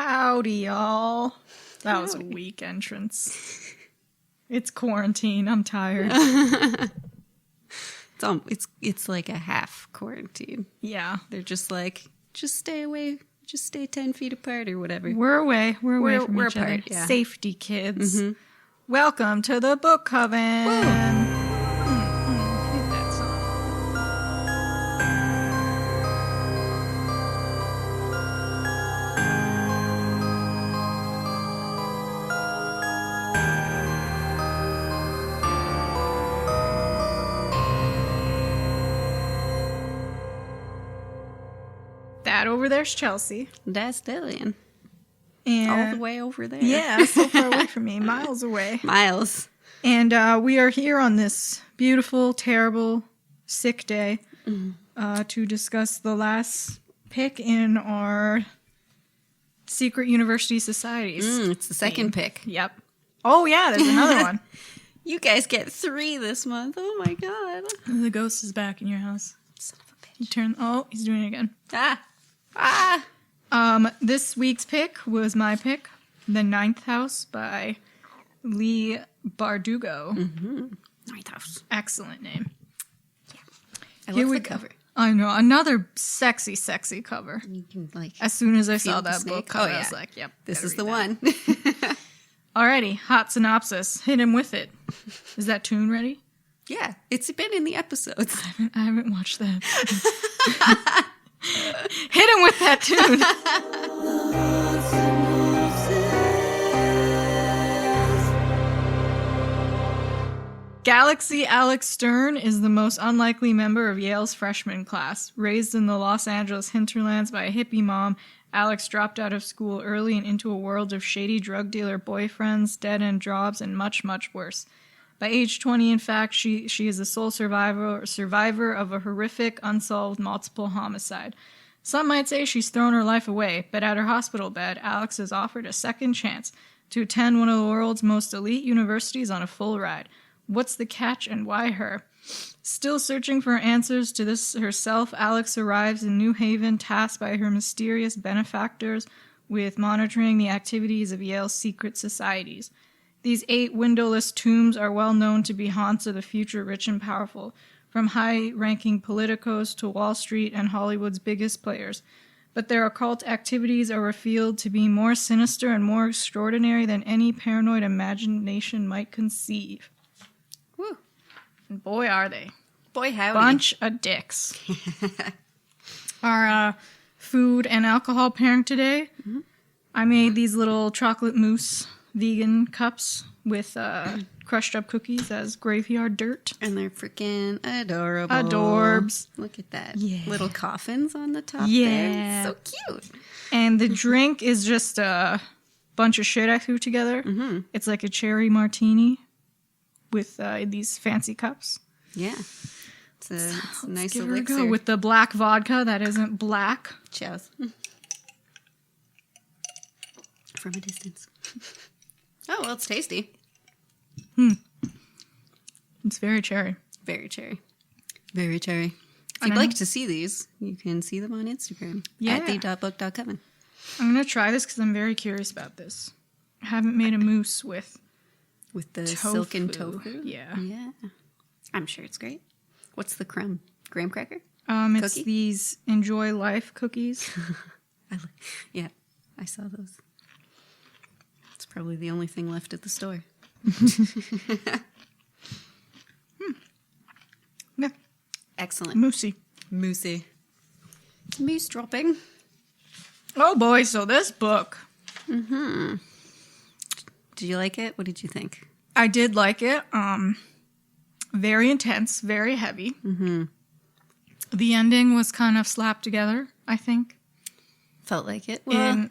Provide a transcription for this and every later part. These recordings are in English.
Howdy, y'all. That was a weak entrance. It's quarantine. I'm tired. It's like a half quarantine. Yeah. They're just like, just stay away. Just stay 10 feet apart or whatever. We're away. We're away from each apart, other. yeah. Safety, kids. Mm-hmm. Welcome to the Book Coven. Hit that song. That over there's Chelsea. That's Dillian. And all the way over there. Yeah, so far away from me. Miles away. Miles. And we are here on this beautiful, terrible, sick day to discuss the last pick in our Secret University Societies. It's the second pick. Yep. Oh, yeah, there's another one. You guys get 3 this month. Oh, my God. The ghost is back in your house. Son of a bitch. Oh, he's doing it again. Ah. This week's pick was my pick, The Ninth House by Leigh Bardugo. Mm-hmm. Ninth House. Excellent name. Yeah. I love the cover. I know. Another sexy, sexy cover. You can, like, as soon as I saw that book cover, I was like, yep. This is the one. Alrighty. Hot synopsis. Hit him with it. Is that tune ready? Yeah. It's been in the episodes. I haven't watched that. Hit him with that tune. Galaxy Alex Stern is the most unlikely member of Yale's freshman class. Raised in the Los Angeles hinterlands by a hippie mom, Alex dropped out of school early and into a world of shady drug dealer boyfriends, dead-end jobs, and much, much worse. By age 20, in fact, she is the sole survivor of a horrific, unsolved multiple homicide. Some might say she's thrown her life away, but at her hospital bed, Alex is offered a second chance to attend one of the world's most elite universities on a full ride. What's the catch and why her? Still searching for answers to this herself, Alex arrives in New Haven, tasked by her mysterious benefactors with monitoring the activities of Yale's secret societies. These 8 windowless tombs are well known to be haunts of the future rich and powerful, from high-ranking politicos to Wall Street and Hollywood's biggest players. But their occult activities are revealed to be more sinister and more extraordinary than any paranoid imagination might conceive. Woo. And boy, are they. Boy, howdy. Bunch of dicks. Our food and alcohol pairing today, I made these little chocolate mousse vegan cups with crushed up cookies as graveyard dirt. And they're freaking adorable. Adorbs. Look at that. Yeah. Little coffins on the top Yeah. there. So cute. And the drink is just a bunch of shit I threw together. Mm-hmm. It's like a cherry martini with these fancy cups. Yeah. It's a nice Give her a elixir. go with the black vodka that isn't black. Cheers. From a distance. Oh, well, it's tasty. It's very cherry. Very cherry. Very cherry. If I you'd know. like to see these, you can see them on Instagram at the.book.coven. I'm going to try this because I'm very curious about this. I haven't made a mousse with the tofu. silken tofu. Yeah. Yeah. I'm sure it's great. What's the crumb? Graham cracker? It's Cookie? these Enjoy Life cookies. Yeah, I saw those. It's probably the only thing left at the store. Yeah. Excellent. Moussey. Moussey. Mousse dropping. Oh boy, so this book. Mm-hmm. Did you like it? What did you think? I did like it. Very intense, very heavy. Mm-hmm. The ending was kind of slapped together, I think. Felt like it. Well,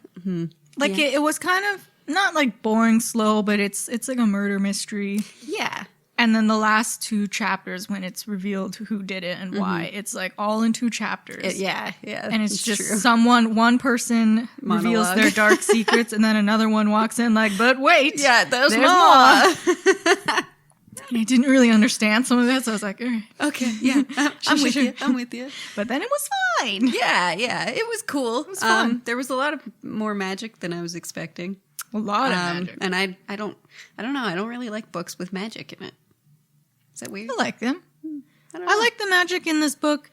it was kind of not like boring slow, but it's like a murder mystery. Yeah. And then the last 2 chapters when it's revealed who did it and why, it's like all in 2 chapters. Yeah. And it's just true. one person reveals Monologue. their dark secrets and then another one walks in like, but wait. Yeah, there's more. And I didn't really understand some of that, so I was like, all right. Okay, yeah. I'm with Sure. you. I'm with you. But then it was fine. Yeah, it was cool. It was fun. There was a lot of more magic than I was expecting. A lot of magic. And I don't know. I don't really like books with magic in it. Is that weird? I like them. I don't know. I like the magic in this book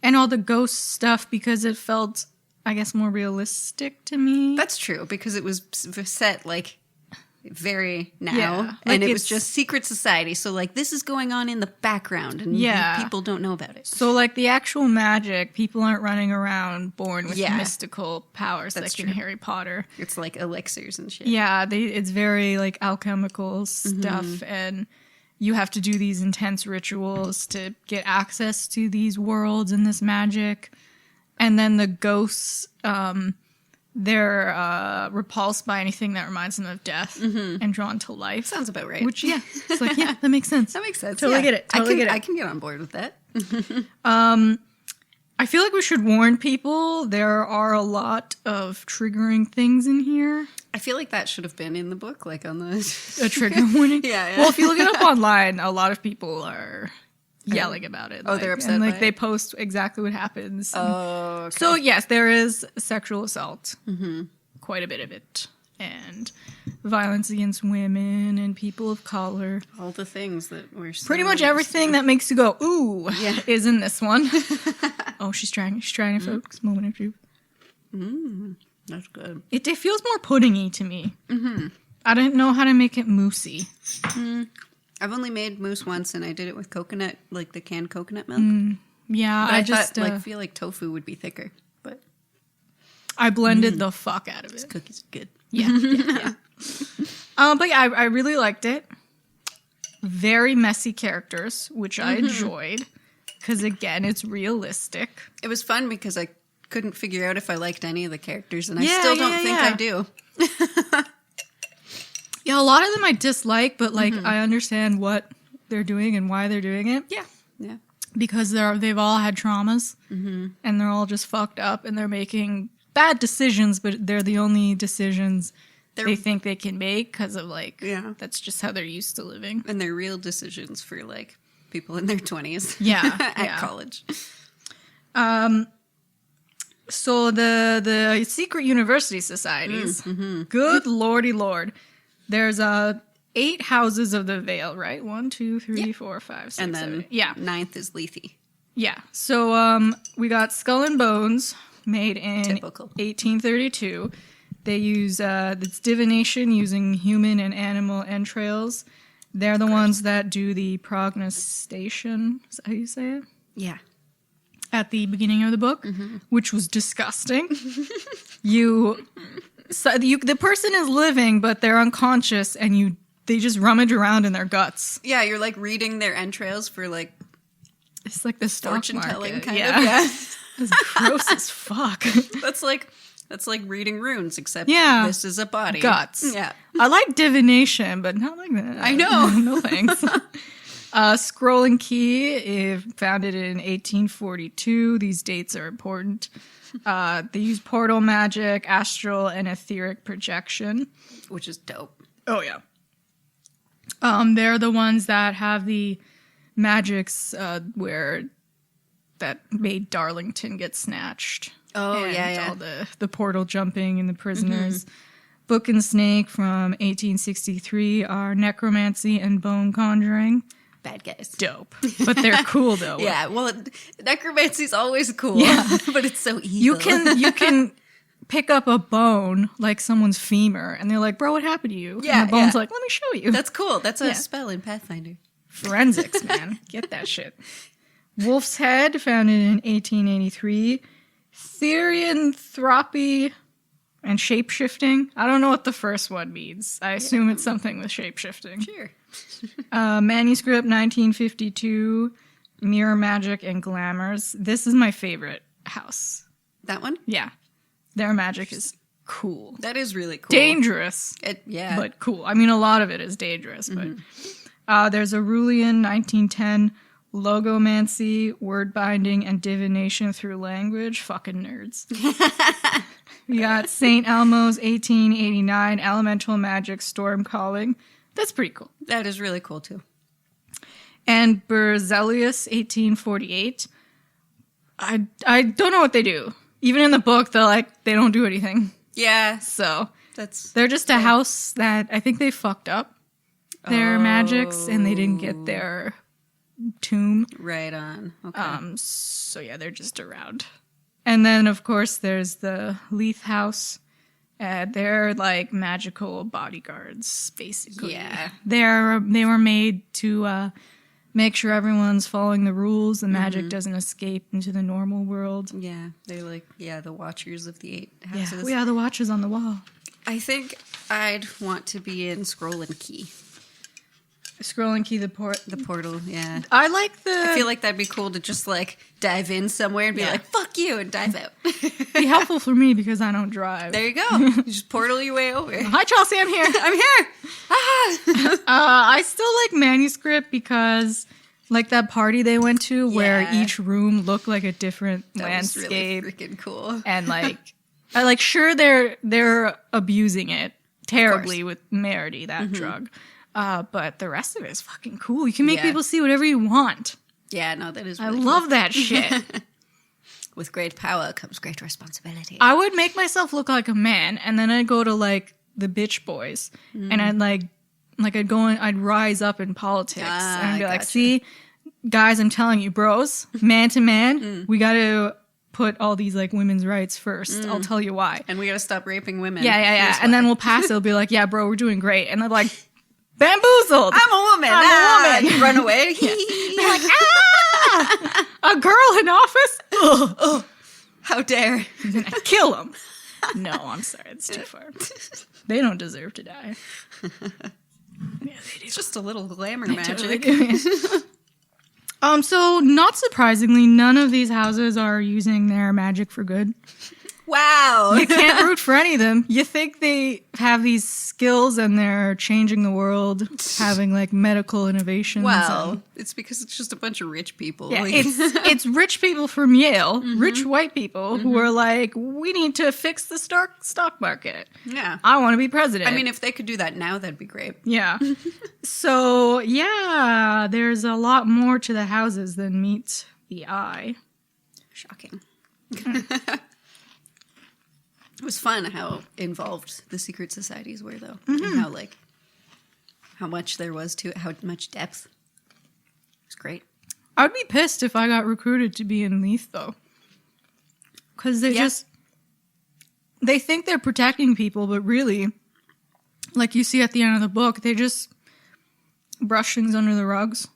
and all the ghost stuff because it felt, I guess, more realistic to me. That's true, because it was set, like, very now. Yeah, and like it was it's- just secret society. So, like, this is going on in the background, and Yeah. people don't know about it. So, like, the actual magic, people aren't running around born with Yeah. mystical powers That's like in true. Harry Potter. It's like elixirs and shit. Yeah, it's very, like, alchemical stuff, and you have to do these intense rituals to get access to these worlds and this magic. And then the ghosts, they're repulsed by anything that reminds them of death and drawn to life. Sounds about right. Which, yeah, it's like, yeah, that makes sense. That makes sense. Totally yeah. get it. Totally get it. I can get on board with that. I feel like we should warn people there are a lot of triggering things in here. I feel like that should have been in the book, like on the... A trigger warning? Yeah. Well, if you look it up online, a lot of people are yelling about it. Oh, they're upset and, by like, it? they post exactly what happens. Oh, okay. So, yes, there is sexual assault. Quite a bit of it. And violence against women and people of color. all the things that we're... Pretty much everything that makes you go, ooh, Yeah. is in this one. Oh, she's trying it, folks. Moment of truth. That's good. It feels more puddingy to me. I didn't know how to make it moussey. I've only made mousse once, and I did it with coconut, like the canned coconut milk. Yeah, But I just thought, feel like tofu would be thicker, but I blended the fuck out of it. cookies are good. Yeah. But yeah, I really liked it. Very messy characters, which I enjoyed. Because again, it's realistic. It was fun because I couldn't figure out if I liked any of the characters, and I Yeah, still yeah, don't think yeah. I do. Yeah, a lot of them I dislike, but like I understand what they're doing and why they're doing it. Yeah. Because they've all had traumas and they're all just fucked up and they're making bad decisions, but they're the only decisions they think they can make because of like, Yeah. that's just how they're used to living. And they're real decisions for like people in their 20s. Yeah, at yeah. college. So the secret university societies, good lordy lord, there's 8 houses of the Vale, right? 1, 2, 3, 4, 5, 6, And 7, then 8. Yeah. 9th is Lethe. Yeah. So we got Skull and Bones made in Typical. 1832. They use it's divination using human and animal entrails. They're the ones that do the prognostation. Is that how you say it? Yeah. At the beginning of the book, which was disgusting. The person is living, but they're unconscious, and they just rummage around in their guts. Yeah, you're like reading their entrails for like It's like the stock fortune market. telling kind yeah. of. Yeah. It's gross as fuck. That's like reading runes, except Yeah. this is a body. Guts. Yeah. I like divination, but not like that. I know. No thanks. Scroll and Key, founded in 1842. These dates are important. They use portal magic, astral, and etheric projection. Which is dope. Oh, yeah. They're the ones that have the magics where that made Darlington get snatched. Oh, and yeah. all the portal jumping and the prisoners. Book and Snake from 1863 are necromancy and bone conjuring. Bad guys. Dope. But they're cool, though. Yeah, well, necromancy's always cool. Yeah. But it's so evil. You can pick up a bone, like someone's femur, and they're like, bro, what happened to you? Yeah, And the bone's yeah. like, let me show you. That's cool. That's a Yeah. spell in Pathfinder. Forensics, man. Get that shit. Wolf's Head, founded in 1883. Therianthropy and shapeshifting. I don't know what the first one means. I assume it's something with shapeshifting. Sure. Manuscript 1952. Mirror magic and glamours. This is my favorite house. That one? Yeah. Their magic is cool. That is really cool. Dangerous, Yeah. but cool. I mean, a lot of it is dangerous, but there's Aurelian 1910 logomancy, word binding, and divination through language. Fucking nerds. We got St. Elmo's 1889 elemental magic storm calling. That's pretty cool. That is really cool, too. and Berzelius 1848. I don't know what they do. Even in the book, they don't do anything. Yeah. So That's they're just a house that I think they fucked up their magics and they didn't get their tomb. right on. Okay. So yeah, they're just around. And then of course there's the Leith house. They're like magical bodyguards, basically. Yeah. They were made to make sure everyone's following the rules. The magic doesn't escape into the normal world. Yeah. They're like, the watchers of the 8 houses. Yeah, the watches on the wall. I think I'd want to be in Scroll and Key. Scroll and Key the portal, yeah. I feel like that'd be cool to just like dive in somewhere and be like, fuck you, and dive out. be helpful for me because I don't drive. There you go. You just portal your way over. Hi, Chelsea, I'm here. I'm here. I still like manuscript because like that party they went to where each room looked like a different landscape. Was really freaking cool. And like sure they're abusing it terribly with Meredy, that drug. But the rest of it is fucking cool. You can make people see whatever you want. Yeah, no, that is I really love cool. that shit. With great power comes great responsibility. I would make myself look like a man, and then I'd go to like the bitch boys, and I'd rise up in politics, and I'd be like, see, guys, I'm telling you, bros, man to man, we gotta put all these like women's rights first. I'll tell you why. And we gotta stop raping women. Yeah. And then we'll pass it. It'll be like, yeah, bro, we're doing great. And they're like, bamboozled. I'm a woman. I'm a woman. You run away. They're like, a girl in office? Ugh. How dare. And then I kill them. No, I'm sorry. It's too far. They don't deserve to die. Yeah, they do. It's just a little glamour magic. Totally. So not surprisingly, none of these houses are using their magic for good. Wow. You can't root for any of them. You think they have these skills and they're changing the world, having like medical innovations. Well, it's because it's just a bunch of rich people. Yeah, Like- it's rich people from Yale, rich white people who are like, we need to fix the stock market. yeah. I want to be president. I mean, if they could do that now, that'd be great. Yeah. So, yeah, there's a lot more to the houses than meets the eye. Shocking. It was fun how involved the secret societies were, though, and how much there was to it, how much depth. It was great. I'd be pissed if I got recruited to be in Leith, though. Because they think they're protecting people, but really, like you see at the end of the book, they just brush things under the rugs.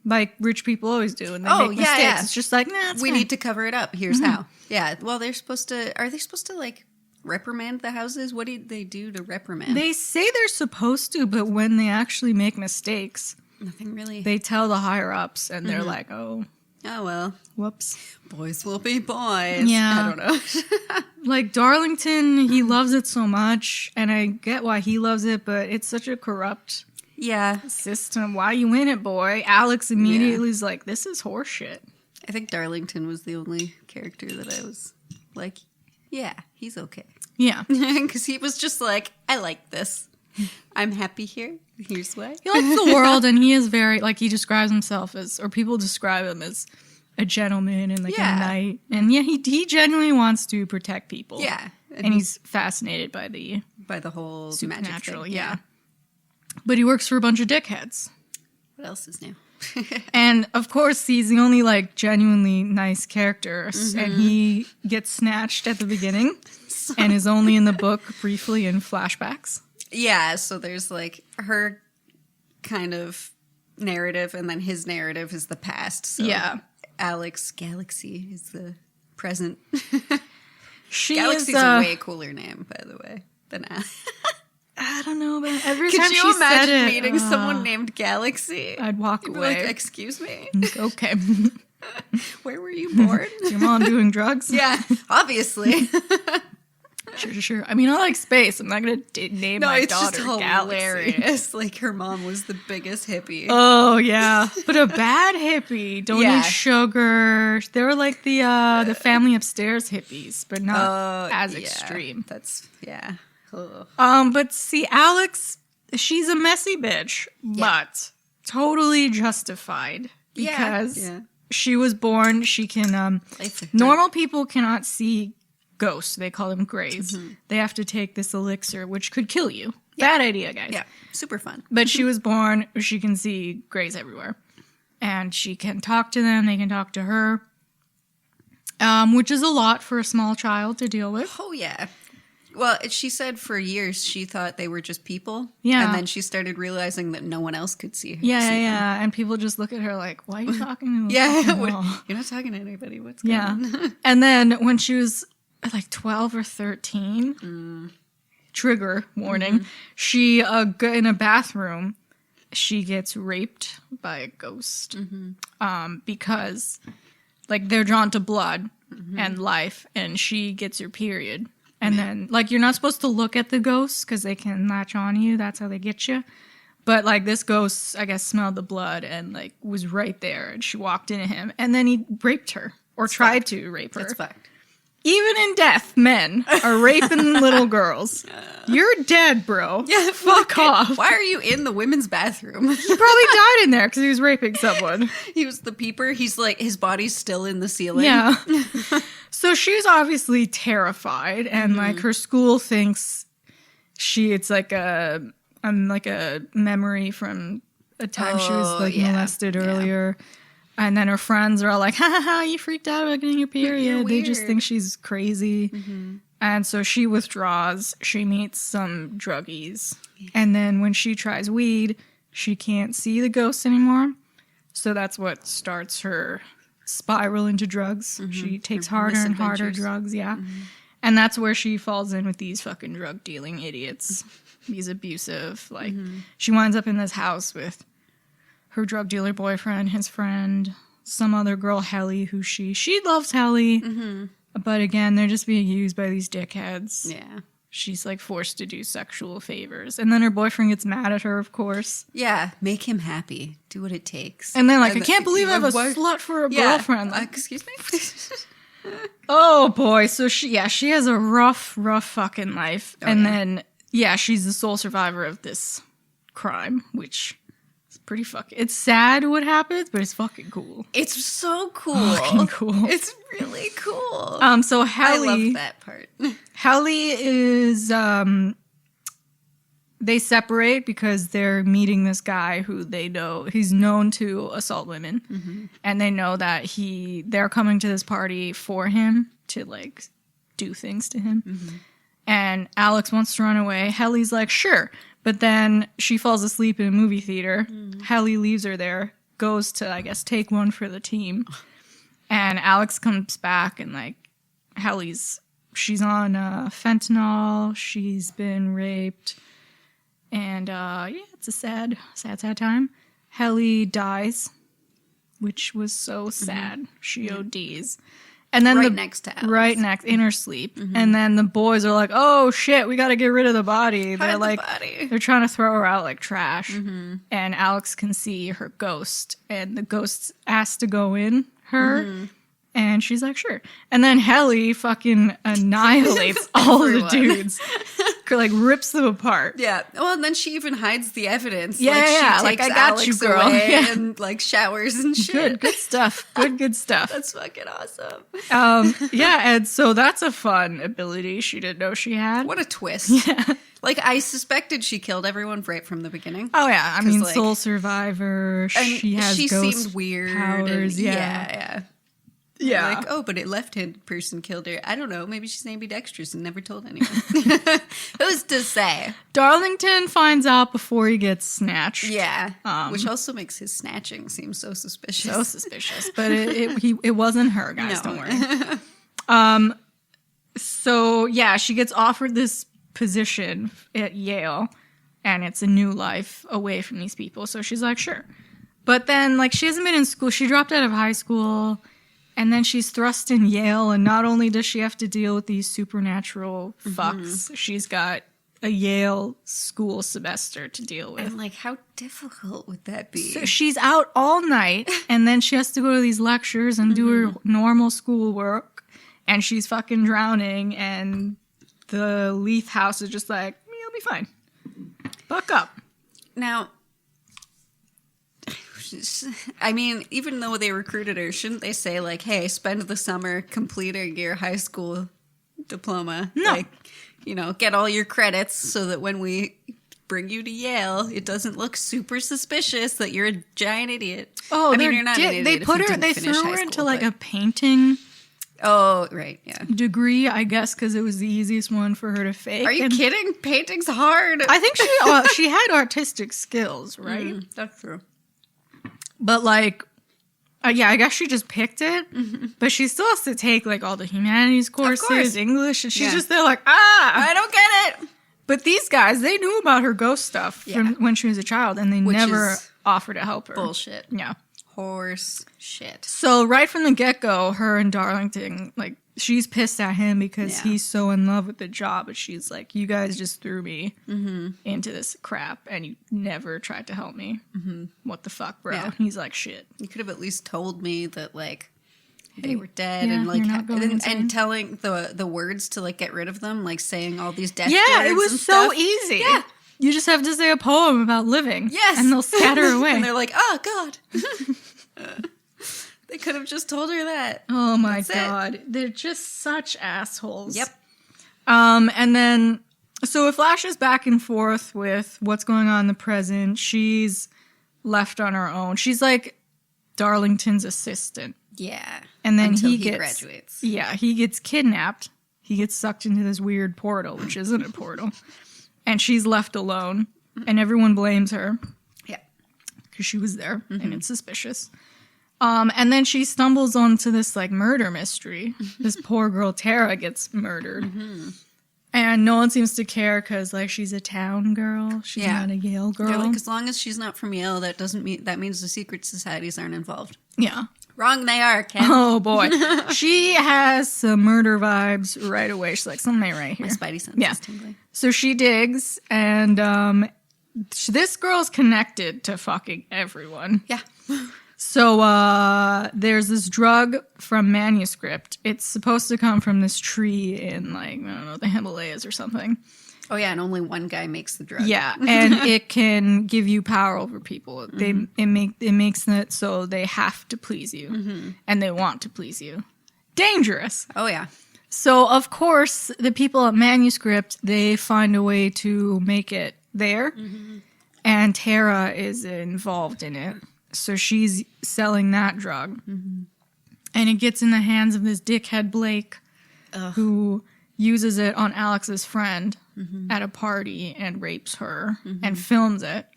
Like rich people always do, and they make mistakes. Yeah. It's just like, nah, it's we fine. need to cover it up. Here's how. Yeah, well, are they supposed to, like, reprimand the houses? What do they do to reprimand? They say they're supposed to, but when they actually make mistakes, Nothing really. they tell the higher-ups, and they're like, oh, well. whoops. Boys will be boys. Yeah. I don't know. Like, Darlington, he loves it so much, and I get why he loves it, but it's such a corrupt Yeah. system. Why you in it, boy? Alex immediately is like, this is horseshit. I think Darlington was the only character that I was like, yeah, he's okay. Yeah. Because he was just like, I like this. I'm happy here. Here's why. He likes the world, and he is very, like, he describes himself as, or people describe him as a gentleman and, like, a knight. And, yeah, he genuinely wants to protect people. Yeah. And he's fascinated by the whole supernatural, magic thing. yeah. But he works for a bunch of dickheads. What else is new? And, of course, he's the only, like, genuinely nice character. And he gets snatched at the beginning and is only in the book briefly in flashbacks. Yeah, so there's, like, her kind of narrative, and then his narrative is the past. So Yeah. Alex Galaxy is the present. She Galaxy's is, a way cooler name, by the way, than Alex. I don't know, but every time Could she you said imagine it, meeting someone named Galaxy? I'd walk You'd be away. like, excuse me? Okay. Where were you born? Is your mom doing drugs? Yeah, obviously. Sure. I mean, I like space. I'm not going to name my it's daughter just Galaxy. hilarious. Like, her mom was the biggest hippie. Oh, yeah. But a bad hippie. Don't Yeah. eat sugar. They were like the family upstairs hippies, but not as extreme. That's, Ugh. But see, Alex, she's a messy bitch, but totally justified because Yeah. she was born. She can. Normal people cannot see ghosts. They call them greys. They have to take this elixir, which could kill you. Bad idea, guys. Yeah. Super fun. But she was born. She can see greys everywhere, and she can talk to them. They can talk to her, which is a lot for a small child to deal with. Oh, yeah. Well, she said for years she thought they were just people. Yeah. And then she started realizing that no one else could see her. Yeah. And people just look at her like, why are you talking to Yeah. fucking What- wall? You're not talking to anybody. What's going on? And then when she was like 12 or 13, trigger warning, she, in a bathroom, she gets raped by a ghost. Because, like, they're drawn to blood and life, and she gets her period. And then, like, you're not supposed to look at the ghosts because they can latch on you. That's how they get you. But, like, this ghost, I guess, smelled the blood and, like, was right there. And she walked into him. And then he raped her or tried to rape her. That's fucked. Even in death, men are raping little girls. You're dead, bro. Yeah, Fuck off. Why are you in the women's bathroom? He probably died in there because he was raping someone. He was the peeper. He's like, his body's still in the ceiling. Yeah. So she's obviously terrified, and like her school thinks it's like a memory from a time she was like molested earlier. And then her friends are all like, ha ha ha, you freaked out about getting your period. They just think she's crazy. And so she withdraws. She meets some druggies. And then when she tries weed, she can't see the ghosts anymore. So that's what starts her spiral into drugs. She takes harder and harder drugs, and that's where she falls in with these fucking drug dealing idiots. He's abusive. Like, she winds up in this house with her drug dealer boyfriend, his friend, some other girl, Helly, who she loves Helly. But again, they're just being used by these dickheads. Yeah. She's like forced to do sexual favors. And then her boyfriend gets mad at her, of course. Yeah. Make him happy. Do what it takes. And then like, I can't believe I have a slut for a girlfriend. Like, excuse me? oh boy. So she has a rough fucking life. Then, she's the sole survivor of this crime, which is pretty fucking... It's sad what happens, but it's fucking cool. It's so cool. Fucking cool. It's really cool. So Helly... I love that part. Helly is... They separate because they're meeting this guy who they know... He's known to assault women. And they know that they're coming to this party for him to, like, do things to him. And Alex wants to run away. Helly's like, sure. But then she falls asleep in a movie theater. Helly leaves her there, goes to, I guess, take one for the team. And Alex comes back and, like, she's on fentanyl. She's been raped. And, it's a sad time. Helly dies, which was so sad. She ODs. And then next to Alex. Right next, in her sleep. And then the boys are like, oh shit, we gotta get rid of the body. They're like, they're trying to throw her out like trash. And Alex can see her ghost. And the ghost asks to go in her. And she's like, sure. And then Helly fucking annihilates all the dudes. Like, rips them apart. Yeah. Well, and then she even hides the evidence. Yeah, she like, takes I got Alex you, girl. away and, like, showers and shit. Good stuff. Good stuff. That's fucking awesome. And so that's a fun ability she didn't know she had. What a twist. Yeah. Like, I suspected she killed everyone right from the beginning. Oh, yeah. I mean, like, sole survivor. She has ghost seemed weird. powers. Yeah. Like, oh, but a left-handed person killed her. I don't know. Maybe she's ambidextrous and never told anyone. Who's to say? Darlington finds out before he gets snatched. Yeah. Which also makes his snatching seem so suspicious. So suspicious. But it wasn't her, guys. No. Don't worry. So, yeah, she gets offered this position at Yale, and it's a new life away from these people. So she's like, sure. But then, like, she hasn't been in school. She dropped out of high school. And then she's thrust in Yale, and not only does she have to deal with these supernatural fucks, she's got a Yale school semester to deal with. And, like, how difficult would that be? So she's out all night, and then she has to go to these lectures and do her normal schoolwork, and she's fucking drowning, and the Leith house is just like, you'll be fine. Buck up. Now, I mean, even though they recruited her, shouldn't they say, like, hey, spend the summer completing your high school diploma? No. Like, you know, get all your credits so that when we bring you to Yale, it doesn't look super suspicious that you're a giant idiot. Oh, I mean, you're not an idiot they if put you her. didn't They finish threw high her school, into like but- a painting Oh, right, yeah. degree, I guess, because it was the easiest one for her to fake. Are you And kidding? Painting's hard. I think she had artistic skills, right? That's true. But like, yeah, I guess she just picked it. But she still has to take like all the humanities course. courses, English, and she's Yeah. just there like, I don't get it. But these guys, they knew about her ghost stuff from when she was a child, and they Which never is offered to help her. Bullshit. Yeah. Horse shit. So right from the get-go, her and Darlington, like, she's pissed at him because Yeah. he's so in love with the job. But she's like, you guys just threw me into this crap, and you never tried to help me. What the fuck, bro? Yeah. He's like, shit. You could have at least told me that, like, they were dead yeah, and like you're not going insane. and telling the words to like get rid of them, like saying all these death Yeah, words it was and so stuff. easy. Yeah. You just have to say a poem about living. Yes. And they'll scatter away. And they're like, oh god. They could have just told her that. Oh my That's it. god. They're just such assholes. Yep. And then so it flashes back and forth with what's going on in the present. She's left on her own. She's like Darlington's assistant. Yeah. And then Until he graduates. Yeah, he gets kidnapped. He gets sucked into this weird portal, which isn't a portal. And she's left alone. And everyone blames her Yeah. because she was there and it's suspicious. And then she stumbles onto this like murder mystery. This poor girl Tara gets murdered. And no one seems to care because like she's a town girl. She's Yeah. not a Yale girl. They're like, as long as she's not from Yale, that means the secret societies aren't involved. yeah. Wrong they are, Ken. Oh boy. She has some murder vibes right away. She's like, something ain't right My here. spidey sense Yeah. is tingling. So she digs, and this girl's connected to fucking everyone. Yeah. So there's this drug from manuscript. It's supposed to come from this tree in like, I don't know, the Himalayas or something. Oh yeah, and only one guy makes the drug. Yeah, and it can give you power over people. It makes it so they have to please you, and they want to please you. Dangerous. Oh yeah. So of course, the people at manuscript, they find a way to make it there, and Tara is involved in it. So she's selling that drug, and it gets in the hands of this dickhead Blake, who uses it on Alex's friend at a party and rapes her and films it.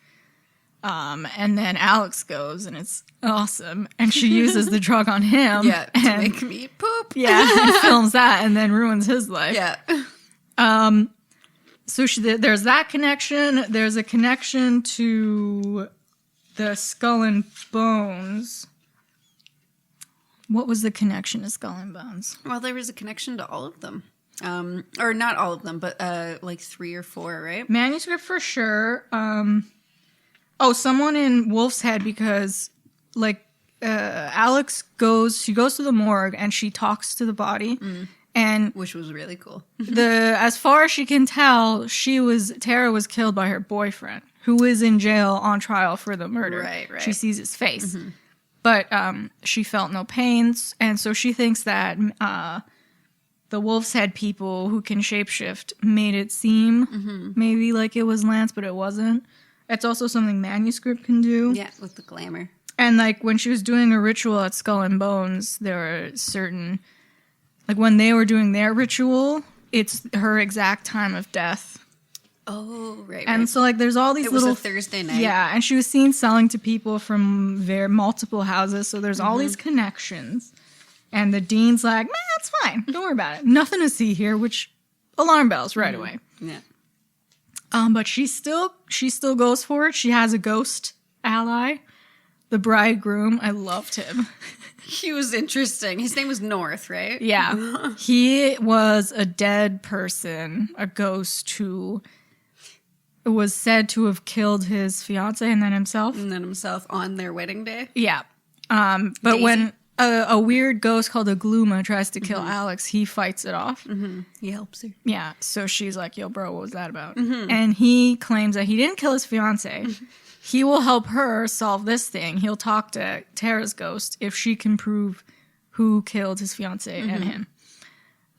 And then Alex goes, and it's awesome. And she uses the drug on him. Yeah. To and, make me poop. yeah, and films that and then ruins his life. Yeah. So there's that connection. There's a connection to the Skull and Bones. What was the connection to Skull and Bones? Well, there was a connection to all of them. Or not all of them, but like 3 or 4, right? Manuscript for sure. Someone in Wolf's Head, because like Alex goes to the morgue and she talks to the body, and Which was really cool. as far as she can tell, Tara was killed by her boyfriend, who is in jail on trial for the murder. Right. She sees his face, but she felt no pains, and so she thinks that the Wolf's Head people who can shapeshift made it seem maybe like it was Lance, but it wasn't. It's also something manuscript can do. Yeah, with the glamour. And like when she was doing a ritual at Skull and Bones, there were certain, like when they were doing their ritual, it's her exact time of death. Oh, right. And so like there's all these it was little a Thursday night. Yeah, and she was seen selling to people from multiple houses, so there's all these connections. And the dean's like, man, it's fine. Don't worry about it. Nothing to see here, which alarm bells right away. Yeah. But she still goes for it. She has a ghost ally, the bridegroom. I loved him. He was interesting. His name was North, right? Yeah. He was a dead person, a ghost who was said to have killed his fiance and then himself. And then himself on their wedding day. Yeah. But Daisy. a weird ghost called a Gluma tries to kill Alex, he fights it off. He helps her. Yeah, so she's like, yo, bro, what was that about? And he claims that he didn't kill his fiance. He will help her solve this thing. He'll talk to Tara's ghost if she can prove who killed his fiance and him.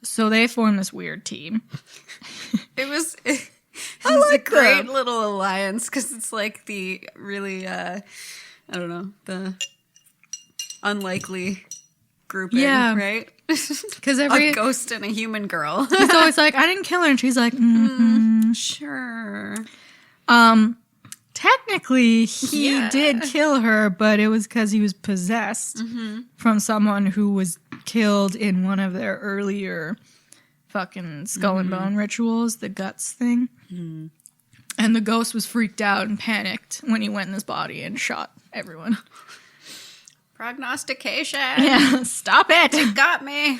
So they form this weird team. It was I like a great them. little alliance because it's like the really, I don't know, the unlikely grouping, Yeah. right? Because A ghost and a human girl. he's always like, I didn't kill her. And she's like, Sure. Technically, he Yeah. did kill her, but it was because he was possessed from someone who was killed in one of their earlier fucking skull and bone rituals, the guts thing. And the ghost was freaked out and panicked when he went in his body and shot everyone. Prognostication. Yeah, stop it. You got me.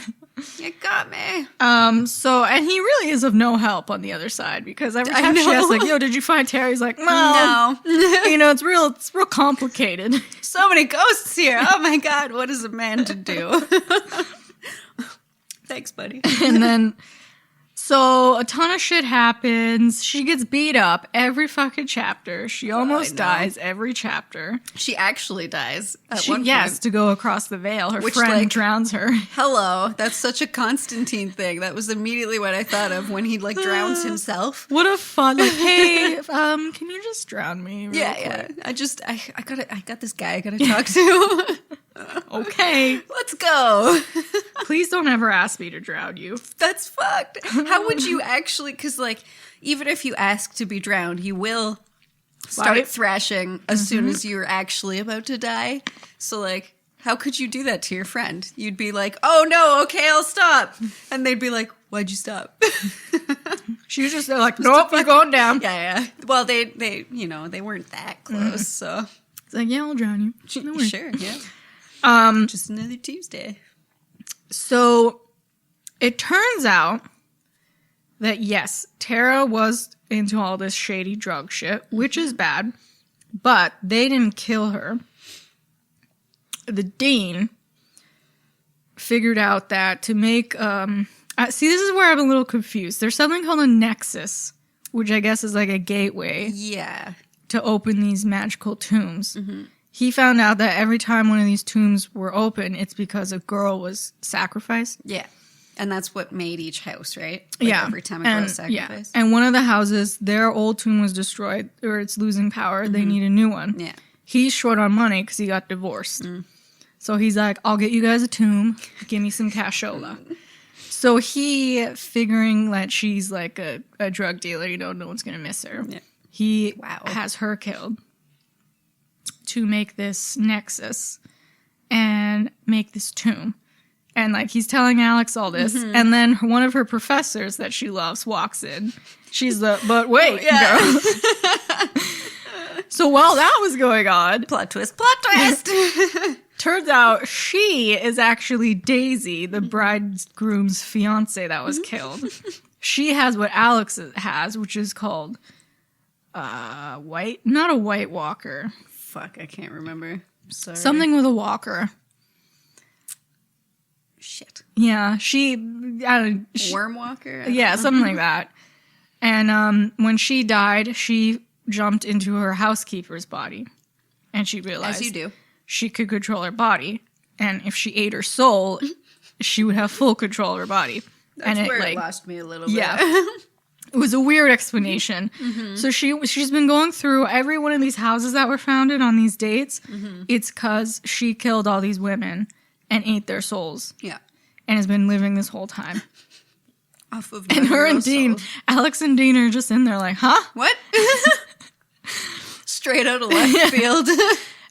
You got me. And he really is of no help on the other side because every time she know. asks, like, yo, did you find Terry? He's like, well, No. you know, it's real complicated. So many ghosts here. Oh my god, what is a man to do? Thanks, buddy. And then, so a ton of shit happens. She gets beat up every fucking chapter. She almost know. dies every chapter. She actually dies at She, one yes, point. to go across the veil. Her Which, friend like- drowns her. Hello, that's such a Constantine thing. That was immediately what I thought of when he like drowns himself. What a fun, like, hey, can you just drown me? Real Yeah, quick? yeah. I got this guy I gotta talk to. Okay. Let's go. Please don't ever ask me to drown you. That's fucked. How would you actually? Because like, even if you ask to be drowned, you will start Right. thrashing as soon as you're actually about to die. So like, how could you do that to your friend? You'd be like, "Oh no, okay, I'll stop," and they'd be like, "Why'd you stop?" She was just like, nope, you're going down. Yeah. Well, they you know they weren't that close, so It's like, yeah, I'll drown you. No worries. sure, yeah. Just another Tuesday. So it turns out that yes, Tara was into all this shady drug shit, which is bad, but they didn't kill her. The dean figured out that to make see, this is where I'm a little confused. There's something called a nexus, which I guess is like a gateway Yeah. to open these magical tombs. He found out that every time one of these tombs were open, it's because a girl was sacrificed. Yeah. And that's what made each house, right? Like Yeah. Every time a girl was sacrificed. And one of the houses, their old tomb was destroyed, or it's losing power. They need a new one. Yeah. He's short on money because he got divorced. So he's like, I'll get you guys a tomb. Give me some cashola. So he, figuring that she's like a drug dealer, you know, no one's going to miss her. Yeah. He Wow. has her killed to make this nexus and make this tomb. And like he's telling Alex all this, and then one of her professors that she loves walks in. She's the but wait, girl. So while that was going on, Plot twist, plot twist. turns out she is actually Daisy, the bridegroom's fiance that was killed. She has what Alex has, which is called not a White Walker. Fuck, I can't remember. Sorry. Something with a walker. Shit. Yeah, she Worm walker? yeah, something like that. And when she died, she jumped into her housekeeper's body. And she realized As you do. she could control her body. And if she ate her soul, she would have full control of her body. That's and where it it lost me a little bit. yeah. It was a weird explanation. So she's been going through every one of these houses that were founded on these dates. It's because she killed all these women and ate their souls Yeah. and has been living this whole time. Off of And her and Monroe Dean, Souls. Alex and Dean are just in there like, huh? What? Straight out of left field.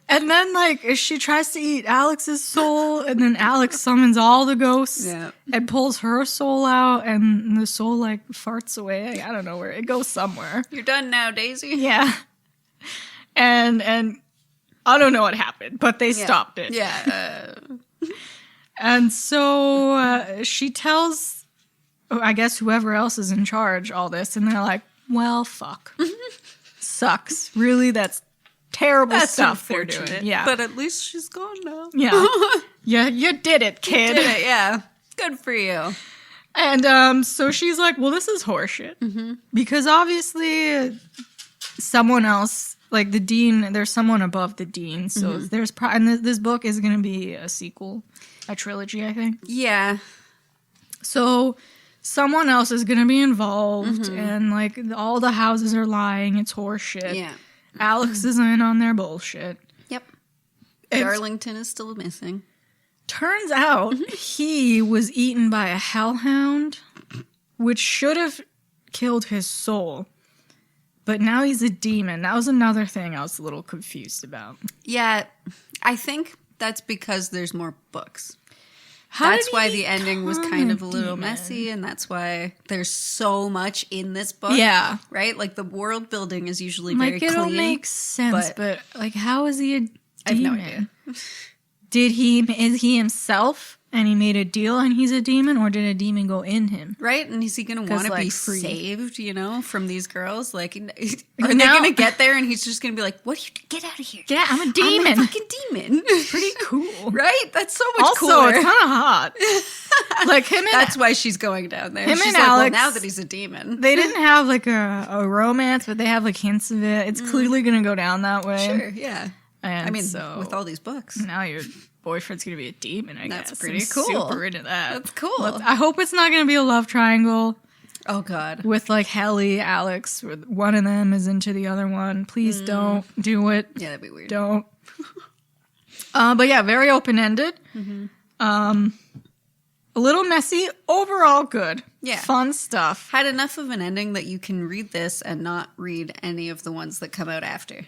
And then, like, she tries to eat Alex's soul, and then Alex summons all the ghosts Yeah. and pulls her soul out, and the soul, like, farts away. I don't know where. It goes somewhere. You're done now, Daisy. Yeah. And I don't know what happened, but they Yeah. stopped it. Yeah. And so she tells, I guess, whoever else is in charge all this, and they're like, well, fuck. Sucks. Really? That's terrible That's stuff they're unfortunate. doing. Yeah. But at least she's gone now. Yeah. Yeah, you did it, kid. Did it, yeah. Good for you. And so she's like, well, this is horseshit. Because obviously someone else, like the dean, there's someone above the dean. So there's and this book is going to be a sequel, a trilogy, I think. Yeah. So someone else is going to be involved and like all the houses are lying. It's horseshit. Yeah. Alex is in on their bullshit. Yep. It's- Darlington is still missing. Turns out he was eaten by a hellhound, which should have killed his soul. But now he's a demon. That was another thing I was a little confused about. Yeah. I think that's because there's more books. How That's did he why the ending was become kind of a a little demon? messy, and that's why there's so much in this book. Yeah. Right? Like, the world building is usually Like, very it'll clean. make sense, but like, how is he a demon? I have no idea. Is he himself and he made a deal and he's a demon, or did a demon go in him? Right? And is he going to 'Cause, want to like, be free. saved, from these girls? Like, are they Now- going to get there and he's just going to be like, what? Get out of here. Yeah, I'm a I'm demon. a fucking demon. Pretty cool. Right? That's so much Also, cooler. it's kind of hot. Like him and That's why she's going down there. Him She's and like, Alex- well, now that he's a demon. they didn't have like a romance, but they have like hints of it. It's clearly going to go down that way. Sure, yeah. And I mean, so with all these books. now your boyfriend's going to be a demon, I That's guess. pretty I'm cool. Super into that. That's cool. I hope it's not going to be a love triangle Oh, God. with like Helly, Alex, where one of them is into the other one. Please don't do it. Yeah, that'd be weird. Don't. But yeah, very open-ended. A little messy. Overall good. Yeah. Fun stuff. Had enough of an ending that you can read this and not read any of the ones that come out after.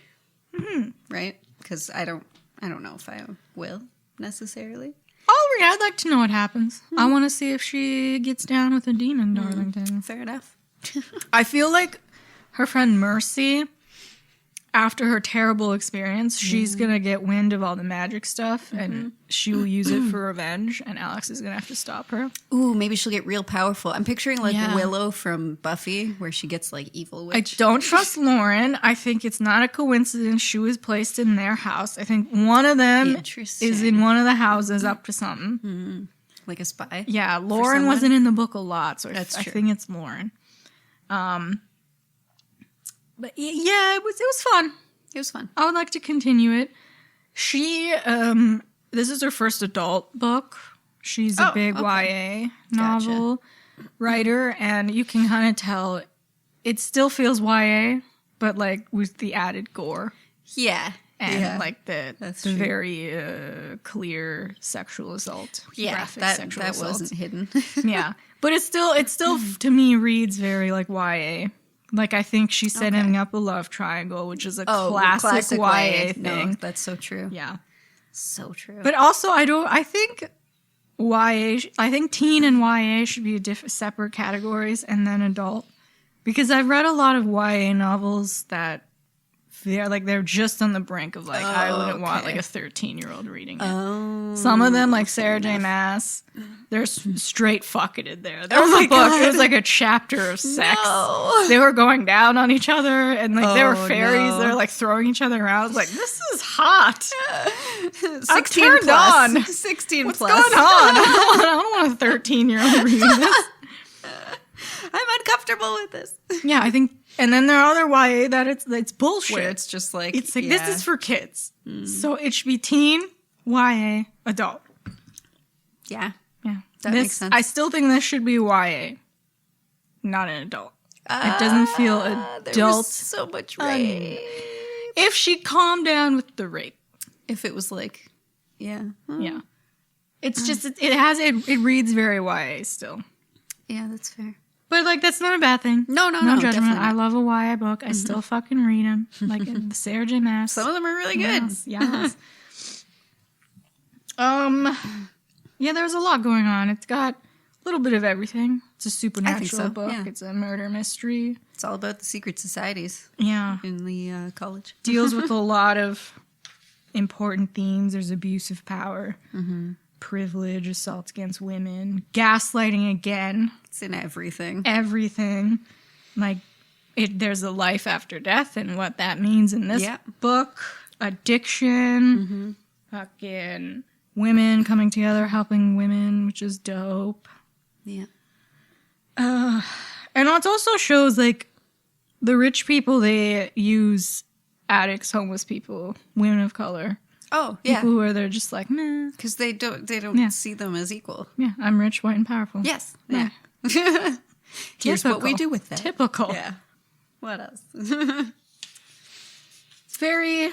Right? Because I don't know if I will necessarily. I'll read. I'd like to know what happens. I want to see if she gets down with a demon, Darlington. Fair enough. I feel like her friend Mercy, after her terrible experience, she's going to get wind of all the magic stuff and she will use it for revenge, and Alex is going to have to stop her. Ooh, maybe she'll get real powerful. I'm picturing like Yeah. Willow from Buffy, where she gets like evil I witch. don't trust Lauren. I think it's not a coincidence she was placed in their house. I think one of them Interesting. is in one of the houses up to something. Like a spy. Yeah, Lauren someone? wasn't in the book a lot, so That's I true. think it's Lauren. But yeah, it was fun. It was fun. I would like to continue it. She, this is her first adult book. She's a Oh, big okay. YA novel writer, and you can kind of tell it still feels YA, but like with the added gore Yeah. and yeah. like the true. very clear sexual assault. Yeah, graphic that sexual that assault. wasn't hidden. Yeah, but it still to me reads very like YA. Like, I think she's setting up a love triangle, which is a classic YA thing. No, that's so true. Yeah. So true. But also, I think teen and YA should be separate categories, and then adult. Because I've read a lot of YA novels that they're just on the brink of like, I wouldn't want like a 13-year-old reading it. Some of them, like Sarah J. Maas, they're straight fucking in there. There was a book, God. it was like a chapter of sex. No. They were going down on each other, and like there were Oh, fairies. no. They're like throwing each other around. I was like, this is hot. 16 turned plus. on. 16 What's plus. going on? I don't want a 13-year-old reading this. I'm uncomfortable with this. Yeah, I think. And then there are other YA that it's bullshit. Where it's just like, It's like, yeah. this is for kids. So it should be teen, YA, adult. Yeah. Yeah. That makes sense. I still think this should be YA, not an adult. It doesn't feel There adult. was so much rape. If she calmed down with the rape. If it was like, yeah. Yeah. It's just, it reads very YA still. Yeah, that's fair. But, like, that's not a bad thing. No, judgment. definitely not. I love a YA book. I still fucking read them. Like, the Sarah J. Maas. Some of them are really good. Yes. Yeah, there's a lot going on. It's got a little bit of everything. It's a supernatural so, book. yeah. It's a murder mystery. It's all about the secret societies Yeah. in the college. Deals with a lot of important themes. There's abuse of power, privilege, assault against women, gaslighting again, It's in everything. everything. Like, there's a life after death and what that means in this Yep. book. addiction, fucking women coming together, helping women, which is dope. Yeah. And it also shows, like, the rich people, they use addicts, homeless people, women of color. Oh, yeah. People who are there just like, meh. Because they don't see them as equal. Yeah, I'm rich, white, and powerful. Yes. Yeah. Here's what we do with that. Typical. Yeah. What else? It's very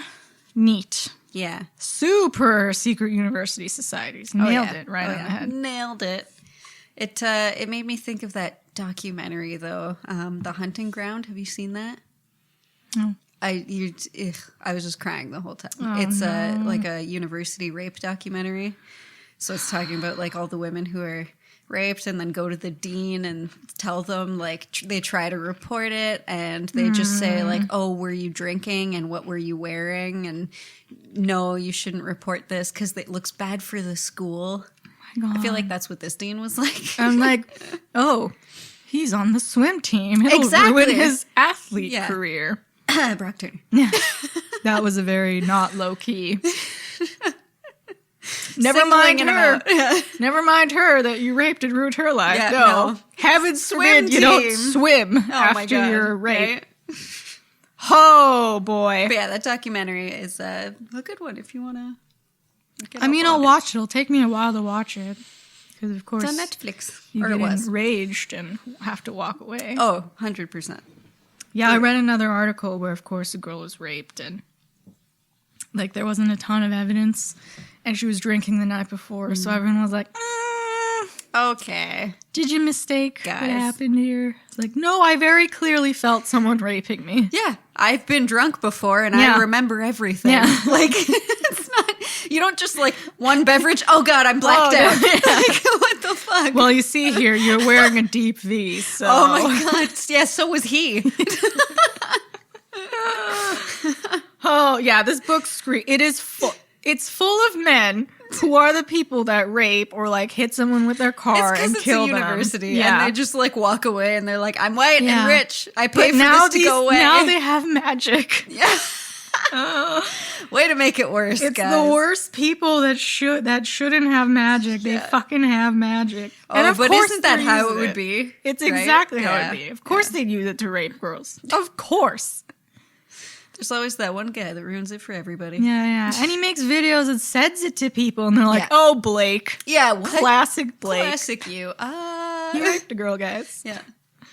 neat. Yeah. Super secret university societies. Nailed it right on the head. Nailed it. It made me think of that documentary though, The Hunting Ground. Have you seen that? No. I was just crying the whole time. Oh, It's no. like a university rape documentary. So it's talking about like all the women who are raped and then go to the dean and tell them like they try to report it and they just say like, oh, were you drinking and what were you wearing, and no, you shouldn't report this because it looks bad for the school. God. I feel like that's what this dean was like. I'm like, oh, he's on the swim team. It'll Exactly. ruin his athlete Yeah. career. Brock Turner. Yeah. That was a very not low key. Never mind Singling her. him out. Never mind her that you raped and ruined her life. Yeah, no. no. Heaven Swim forbid you don't team. swim Oh my after God. your rape. Right? Oh, boy. But yeah, that documentary is a good one if you want to. I mean, I'll watch it. It'll take me a while to watch it. Because, of course, It's on Netflix. you Or get it was. enraged and have to walk away. Oh, 100%. Yeah, I read another article where, of course, a girl was raped and, like, there wasn't a ton of evidence and she was drinking the night before, so everyone was like, Okay. did you mistake what Guys. happened here? It's like, no, I very clearly felt someone raping me. Yeah, I've been drunk before and Yeah. I remember everything. Yeah. Like, it's not, you don't just like one beverage, oh God, I'm blacked Oh, out. no. Like, what the fuck? Well, you see here, you're wearing a deep V, so. Oh my God. Yeah, so was he. Oh, yeah, this book it is full. It's full of men who are the people that rape or like hit someone with their car and It's kill a them. university Yeah. and they just like walk away and they're like, I'm white Yeah. and rich. I pay But for now this to go away. Now they have magic. Yeah. Way to make it worse, It's guys. the worst people that shouldn't have magic. They fucking have magic. Oh, of but course isn't that they're how it using would be? It's right? exactly how Yeah. it'd be. Of course they'd use it to rape girls. Of course. There's always that one guy that ruins it for everybody. Yeah, yeah. And he makes videos and sends it to people and they're like, Yeah. oh, Blake. Yeah, what? Classic Blake. Classic you. He raped a girl, guys. Yeah.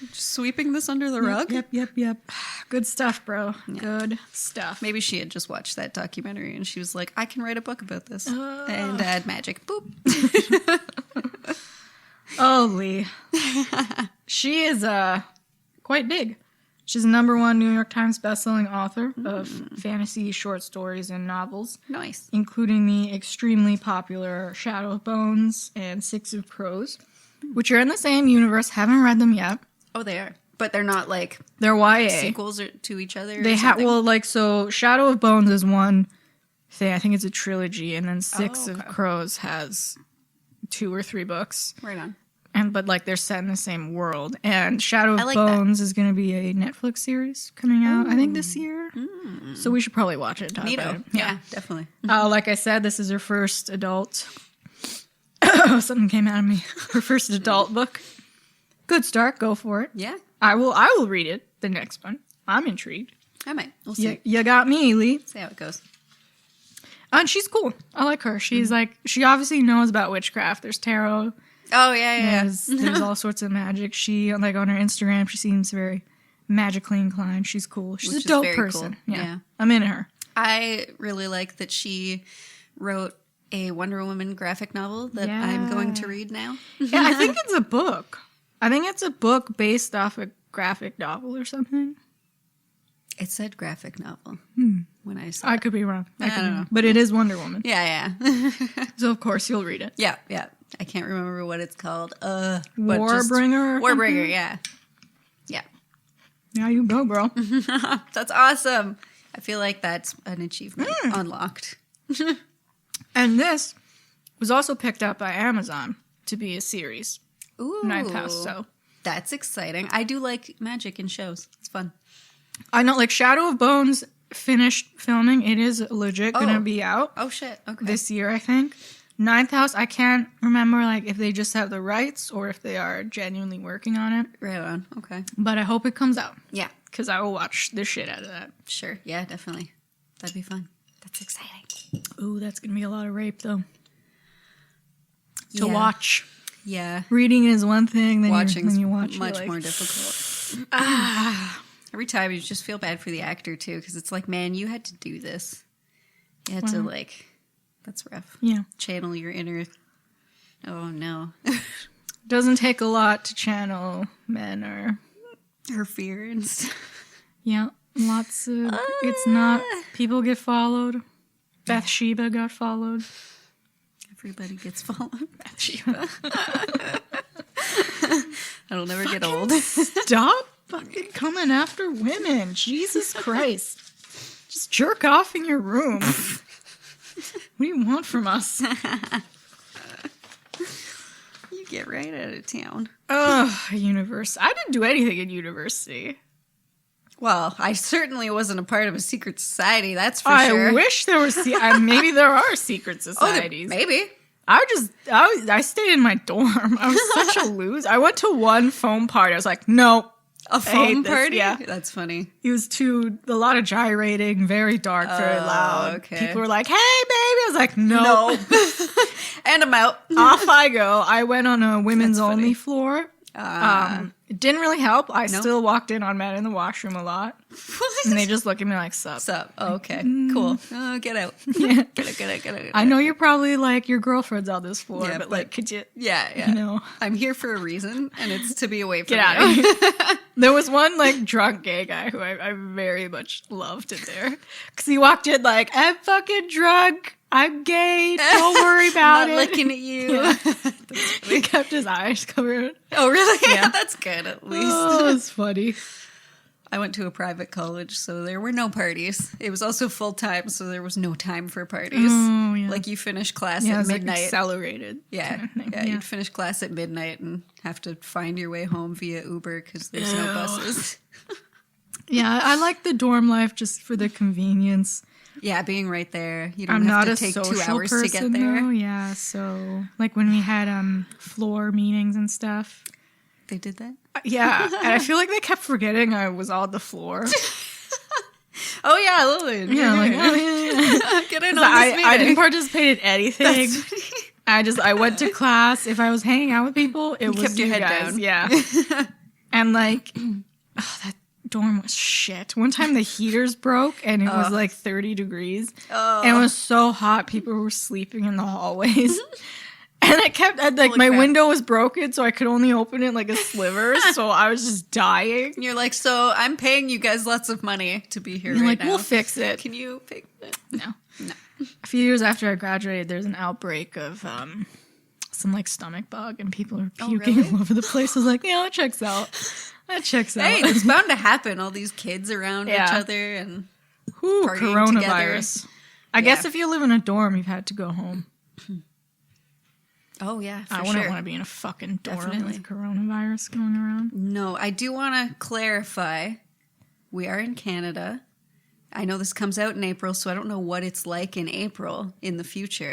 Just sweeping this under the rug? Yep. Good stuff, bro. Good stuff. Maybe she had just watched that documentary and she was like, I can write a book about this. And add magic. Boop. Oh, Leigh. She is quite big. She's a #1 New York Times bestselling author of fantasy short stories and novels, Nice. including the extremely popular Shadow of Bones and Six of Crows, which are in the same universe. Haven't read them yet. Oh, they are. But they're not like They're YA. sequels to each other? They have, well, like, so Shadow of Bones is one thing. I think it's a trilogy, and then Six of Crows has 2 or 3 books. Right on. But like they're set in the same world. And Shadow of like Bones is going to be a Netflix series coming out, I think, this year. So we should probably watch it and talk about it. Yeah, definitely. Like I said, this is her first adult. Something came out of me. Her first adult book. Good start. Go for it. Yeah, I will read it. The next one. I'm intrigued. I might. We'll see. You got me, Leigh. See how it goes. And she's cool. I like her. She's like, she obviously knows about witchcraft. There's tarot. Oh, yeah. There's all sorts of magic. She, like, on her Instagram, she seems very magically inclined. She's cool. She's Which a dope is very person. cool. Yeah. Yeah. I'm into her. I really like that she wrote a Wonder Woman graphic novel that I'm going to read now. Yeah, I think it's a book. I think it's a book based off a graphic novel or something. It said graphic novel when I saw I it. could be wrong. I don't know. But it is Wonder Woman. Yeah. So, of course, you'll read it. Yeah. I can't remember what it's called. Warbringer? Warbringer, yeah. Yeah. Yeah, you go, bro. That's awesome. I feel like that's an achievement unlocked. And this was also picked up by Amazon to be a series. Ooh. Ninth House, so. That's exciting. I do like magic in shows. It's fun. I know, like, Shadow of Bones finished filming. It is legit going to be out Oh, shit. Okay. this year, I think. Ninth House, I can't remember like if they just have the rights or if they are genuinely working on it. Right on. Okay. But I hope it comes out Yeah. because I will watch the shit out of that. Sure. Yeah, definitely. That'd be fun. That's exciting. Ooh, that's going to be a lot of rape, though. To Yeah. watch. Yeah. Reading is one thing, then Watching's when you watch, much you're like, more difficult. ah. Every time you just feel bad for the actor, too, because it's like, man, you had to do this. You had to, like, that's rough. Yeah. Channel your inner, oh, no. Doesn't take a lot to channel men or... Her fear and stuff. Yeah, lots of... It's not... People get followed. Bathsheba got followed. Everybody gets followed. Bathsheba. That'll never get old. Stop fucking coming after women. Jesus Christ. Just jerk off in your room. What do you want from us? You get right out of town. Ugh, university. I didn't do anything in university. Well, I certainly wasn't a part of a secret society, that's for I sure. wish there was... maybe there are secret societies. Maybe. I stayed in my dorm. I was such a loser. I went to one foam party. I was like, no. A foam this, party? yeah. That's funny. It was a lot of gyrating, very dark, very loud. Okay. People were like, hey, baby. I was like, no. And I'm out. Off I go. I went on a women's That's funny. only floor. It didn't really help. I still walked in on men in the washroom a lot. And they just look at me like, sup. Sup? Oh, okay. Cool. Oh, get out. Yeah. Get out. I know you're probably like, your girlfriend's on this floor, Yeah, but like, could you... Yeah. You know. I'm here for a reason, and it's to be away from Get out you. of here. There was one like drunk gay guy who I very much loved in there. Because he walked in like, I'm fucking drunk. I'm gay. Don't worry about Not it. looking at you. Yeah. He kept his eyes covered. Oh, really? Yeah. That's good, at least. Oh, it's funny. I went to a private college, so there were no parties. It was also full-time, so there was no time for parties. Oh, yeah. Like, you finish class Yeah, it at was like midnight. accelerated. Yeah, kind of thing. yeah, you'd finish class at midnight and have to find your way home via Uber because there's no Ew. buses. Yeah, I like the dorm life just for the convenience. Yeah, being right there. You don't I'm have not to a take 2 social hours person, to get there. though. Yeah, so like when we had floor meetings and stuff. They did that? Yeah, and I feel like they kept forgetting I was on the floor. Oh, yeah, Lillian. Yeah, like, oh, yeah. Get in on this I meeting. didn't participate in anything. That's I went to class. If I was hanging out with people, it was kept your you head guys. down. Yeah. And like, that dorm was shit. One time the heaters broke and it was like 30 degrees. Oh. And it was so hot. People were sleeping in the hallways. And Holy my crap. window was broken, so I could only open it like a sliver. So I was just dying. You're like, so I'm paying you guys lots of money to be here You're right like, now. we'll fix it. Can you fix it? No. No. A few years after I graduated, there's an outbreak of some like stomach bug, and people are puking really? all over the place. I was like, yeah, that checks out. That checks out. Hey, it's bound to happen. All these kids around Yeah. each other and Ooh, partying coronavirus. I Yeah. guess if you live in a dorm, you've had to go home. oh yeah, for I wouldn't sure. want to be in a fucking dorm Definitely. with coronavirus going around. No, I do want to clarify. We are in Canada. I know this comes out in April, so I don't know what it's like in April in the future.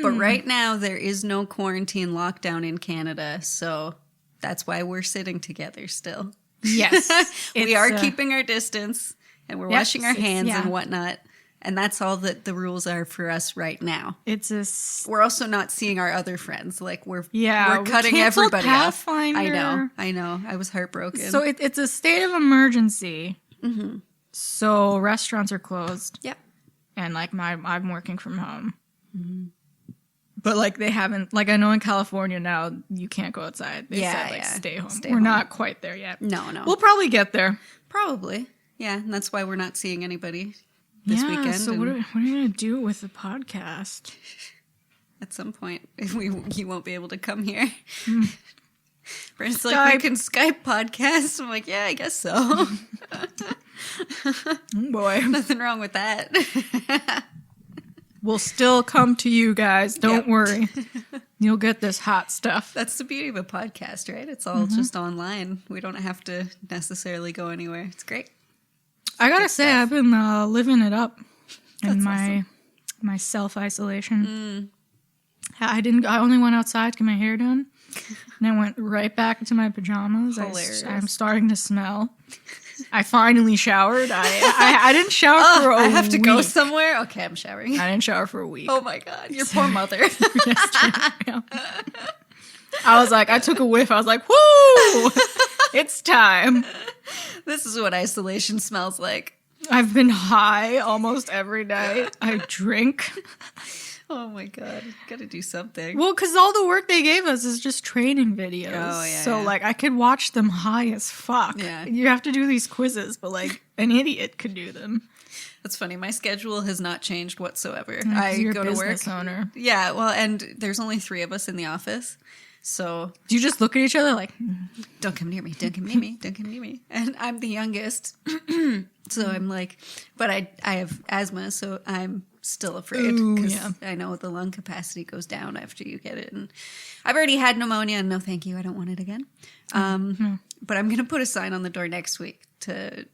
But right now, there is no quarantine lockdown in Canada, so that's why we're sitting together still. Yes. We are keeping our distance, and we're Yep, washing our it's- hands yeah. and whatnot. And that's all that the rules are for us right now. It's a We're also not seeing our other friends. Like we're we cutting canceled everybody off. Pathfinder. I know. I was heartbroken. So it's a state of emergency. Mm-hmm. So restaurants are closed. Yep. And like I'm working from home. But like they haven't, like I know in California now you can't go outside. They said like stay home. Stay We're home. not quite there yet. No. We'll probably get there Probably. Yeah, and that's why we're not seeing anybody this yeah, weekend. So and what are you gonna do with the podcast? at some point, you won't be able to come here. Brent's like, Skype. we can Skype podcast. I'm like, yeah, I guess so. Oh boy, Nothing wrong with that. we'll still come to you guys. Don't Yep. worry, you'll get this hot stuff. That's the beauty of a podcast, right? It's all just online. We don't have to necessarily go anywhere. It's great. I gotta say, I've been living it up in That's my self-isolation. I only went outside to get my hair done, and I went right back into my pajamas. Hilarious. I'm starting to smell. I finally showered. I didn't shower for a week. I have to go somewhere? Okay, I'm showering. I didn't shower for a week. Oh my God, your poor mother. Yeah. I was like, I took a whiff. I was like, whoo, it's time. This is what isolation smells like. I've been high almost every night. I drink. Oh my God, gotta do something. Well, because all the work they gave us is just training videos. Oh, yeah, so, yeah. like, I could watch them high as fuck. Yeah. You have to do these quizzes, but, like, an idiot could do them. That's funny. My schedule has not changed whatsoever. You're go a to business work. owner. Yeah, well, and there's only 3 of us in the office. So Do you just look at each other like, don't come near me, don't come near me, don't come near me. And I'm the youngest. So I'm like, but I have asthma, so I'm still afraid because I know the lung capacity goes down after you get it. And I've already had pneumonia, and no thank you, I don't want it again. But I'm going to put a sign on the door next week to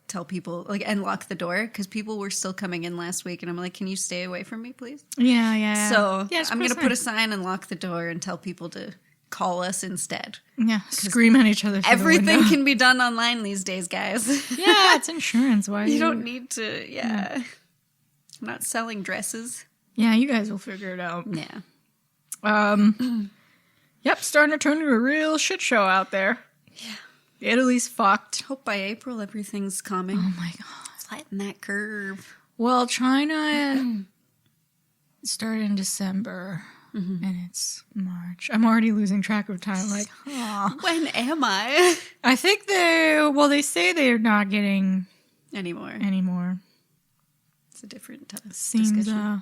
tell people, like, and lock the door because people were still coming in last week, and I'm like, can you stay away from me, please? yeah. So Yeah, I'm going to put a sign and lock the door and tell people to call us instead. Yeah, scream at each other. Everything can be done online these days, guys. Yeah, it's insurance. Why You don't need to, I'm not selling dresses. Yeah, you guys will figure it out. Yeah. Yep, starting to turn into a real shit show out there. Yeah. Italy's fucked. Hope by April everything's calming. Oh my god. Flatten that curve. Well, China started in December, and it's March. I'm already losing track of time. Like, When am I? I think they say they're not getting Anymore. anymore. It's a different Seems discussion.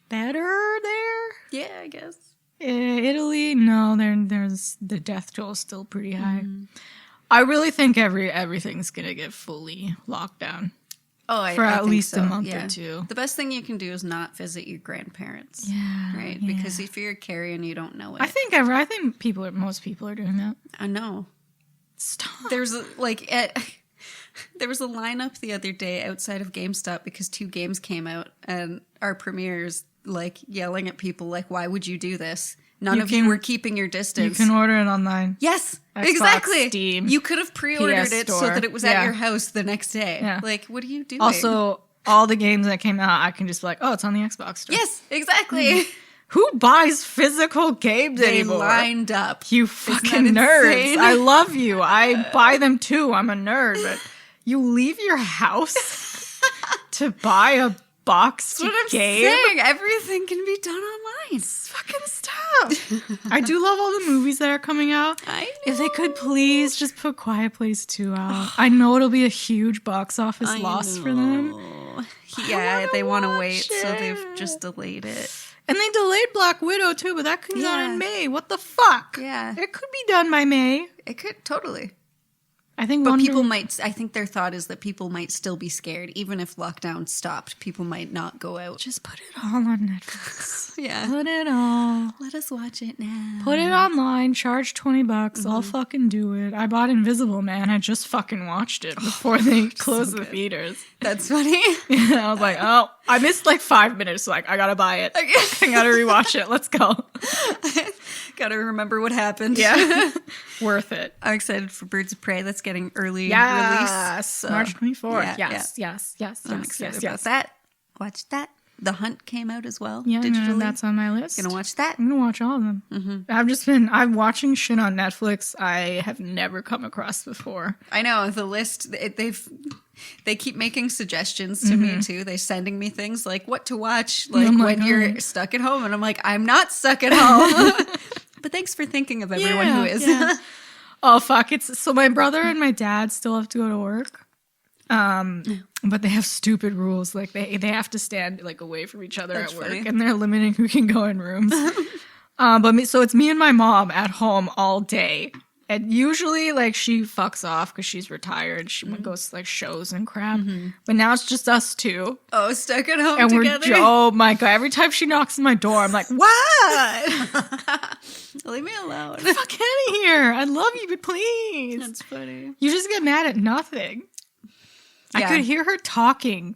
better there. Yeah, I guess. Italy, no, there's the death toll is still pretty high. I really think everything's gonna get fully locked down Oh, I for I at think least so. a month Yeah. or two. The best thing you can do is not visit your grandparents. Yeah, Right? yeah. Because if you're carrying, you don't know it. I think most people are doing that. I know. Stop. There was a lineup the other day outside of GameStop because 2 games came out, and our premiers like yelling at people like, "Why would you do this? None of you were keeping your You distance." can order it online. Yes, Xbox, exactly. Steam, you could have pre-ordered PS it so Store. that it was Yeah. at your house the next day. Yeah. Like, what are you doing? Also, all the games that came out, I can just be like, oh, it's on the Xbox store. yes, exactly. Who buys physical games They anymore? lined up. You fucking nerds. insane? I love you. I buy them too. I'm a nerd, but you leave your house to buy a boxed That's what I'm game? saying. Everything can be done online. Fucking stop. I do love all the movies that are coming out. I If they could please just put Quiet Place 2 out. I know it'll be a huge box office loss for them. Yeah, wanna they want to watch wait, so they've it. just delayed it. And they delayed Black Widow too, but that comes out Yeah. in May. What the fuck? Yeah. It could be done by May. It could totally. I think But people might, I think their thought is that people might still be scared. Even if lockdown stopped, people might not go out. just put it all on Netflix. Yeah. Put it all. Let us watch it now. Put it online, charge $20. I'll fucking do it. I bought Invisible Man. I just fucking watched it before they closed the theaters. That's funny. I was like, oh, I missed like 5 minutes. Like, I gotta buy it. I gotta rewatch it. Let's go. Gotta remember what happened. Yeah. Worth it. I'm excited for Birds of Prey. That's getting early Yes. release. So, March 24th. yeah, Yes. I'm excited about that. Watch that. The Hunt came out as well. Yeah, digitally. that's on my list. Gonna watch that. I'm gonna watch all of them. I'm watching shit on Netflix I have never come across before. I know the list. They keep making suggestions to me too. They're sending me things like what to watch, like Oh my when God. you're stuck at home, and I'm like, I'm not stuck at home. But thanks for thinking of everyone who is. Yeah. Oh fuck! So my brother and my dad still have to go to work, but they have stupid rules. Like they have to stand like away from each other That's at work, funny. and they're limiting who can go in rooms. So it's me and my mom at home all day. And usually, like, she fucks off because she's retired. She goes to, like, shows and crap. But now it's just us two. Oh, stuck at home And together. oh, my God. Every time she knocks on my door, I'm like, what? Leave me alone. Fuck out of here. I love you, but please. That's funny. You just get mad at nothing. I could hear her talking.